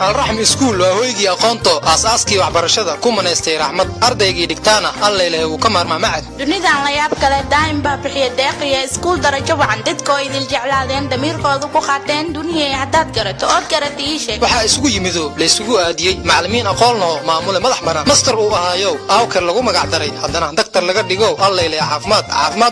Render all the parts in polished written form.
الرحم سكول وهويجي أقانتو أساسكي وعبرشدة كومنستي رحمة أرضيجي دكتانا الله إله وكمر ما معد. دنيا على ياب كلا دائم ببحية داقية سكول درجة وعندتكو إذا الجعلادين دمير قاضو خاتين دنيا هدات كرت أود كرت إيشة. وحا اسكو يمدو ليسكو أدي معلمين أقولنا معمولة مدح بنا مستر أو هايو أو كر لقو مقعدري حدنا دكتور لقد ديجو الله إله عافمات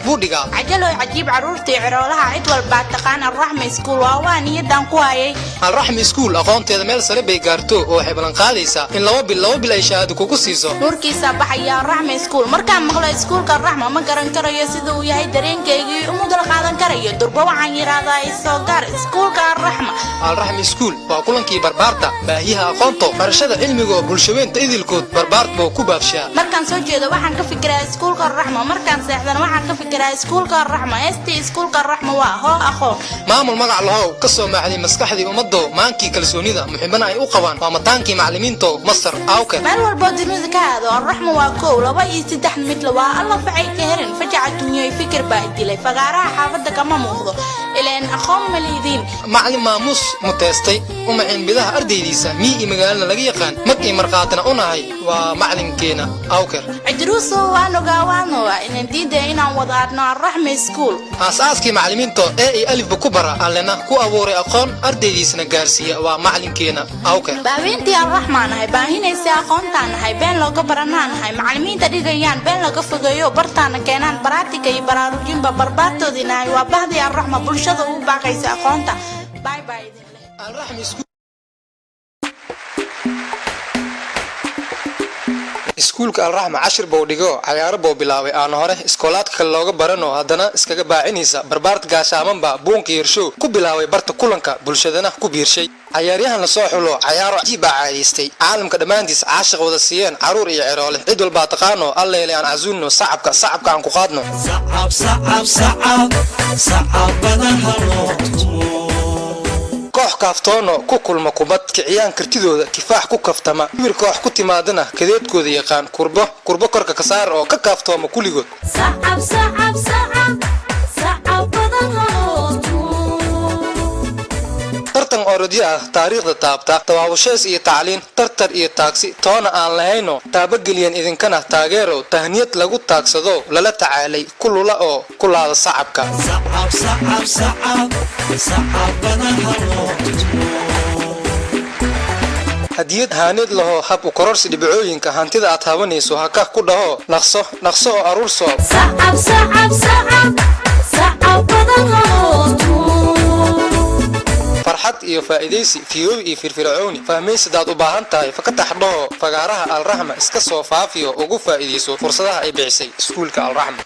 بوديجا. عجلو عجيب عرورتي عرولها عدول بعد تقان الرحم سكول وواني يدان قواي. الرحم سكول أقانتي هذا ميل سري بيجارتو أو حبلان قاديسا إن لو بلا يشاهد كوكسيسو. نوركي سبحيا الرحم سكول مركان مغلا سكول كالرحمة ما قرن كريه سيدو يهي درين كيجي ومدل قادن كريه دربو عن يرادا يسوقار سكول كالرحمة. الرحم سكول وكلن كي بربارتا باهيها أقانتو فرشة علمي بولشوين تأذي الكود بربارت بوكوبافشا. مركان سوجي ده وحن كفكرة سكول كالرحمة مركان سيحدنا وحن كفكرة سكول كالرحمة استي سكول كالرحمة وهو أخو. maamul magac lahow ka soo maaxday maskaxdii ummaddo maankii kalsoonida muhiimana ay u qabaan waa mataankii macallimiinto mastar awka meel walba dunida ka aado arraxmo waa koow laba iyo saddex mid waa alla facay ka herin fajaca dunyay fikir baa dilay fagaaraha xaafada kama muuqdo ileen aqoon ma leedin macallin maamus muteestay uma in bidaha ardaydiisa mii magaalada laga yaqaan markii marqaatana unahay waa macallinkeena awka cidruuso waano gaawano in diiday inaan wadaadno arraxmo school asaaskii macallimiinto ee alif ku bara allana ku abuuray aqoon ardaydiisna gaarsiiya waa macallinkeena awka baabintii arraxmaanahay baahinaysa aqoontaanahay been looga baranaanahay macallimiinta dhigayaan been laga fogeeyo bartaana keenaan baraatika iyo baraarujinba barbaartoodinahay waa bahdii arraxma bulshada u baaqaysa aqoonta bye bye الرحم iskuulka alraxma 10 buu dhigo ciyaaro buu bilaabay aan hore iskoolaadka looga barano hadana iskaga baacinaysa barbaarta gaashaamanba buunka yeersho ku bilaabay barta kulanka bulshadana ku biirshay ciyaaryahan la soo xulo ciyaaro cajiib caadiistay caalamka dhamaantiis caashiq wada siiyeen caruur iyo ciroole cid walba taqaano alleele aan azuunno sacabka aan ku qaadno sacab badan halo koox kaaftoono ku kulma kubad kiciyaan kartidooda kifaax ku kaftama wir koox ku timaadana kadeedkooda yaqaan kurbo korka ka saar oo ka kaaftooma kuligood tartan orodyo ah taariikhda taabta tawaabashays iyo tacliin tartar iyo taagsi toona aan lahayno taabageliyan idinkana taageero tahniyad lagu taagsado lala tacaalay kulula oo kulaada sacabka hadiyad haanid laho hab u kororsi dhibcooyinka hantida aad habanayso haka ku dhaho naqso oo aruurso farxad iyo faa'iideysi fiyow iyo firfircooni fahmaysid aad u baahan tahay fakatax dhaho fagaaraha alraxma iska soo faafiyo ugu faa'iideyso fursadaha ay bixisay iskuulka alraxma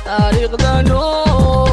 taariikhda noo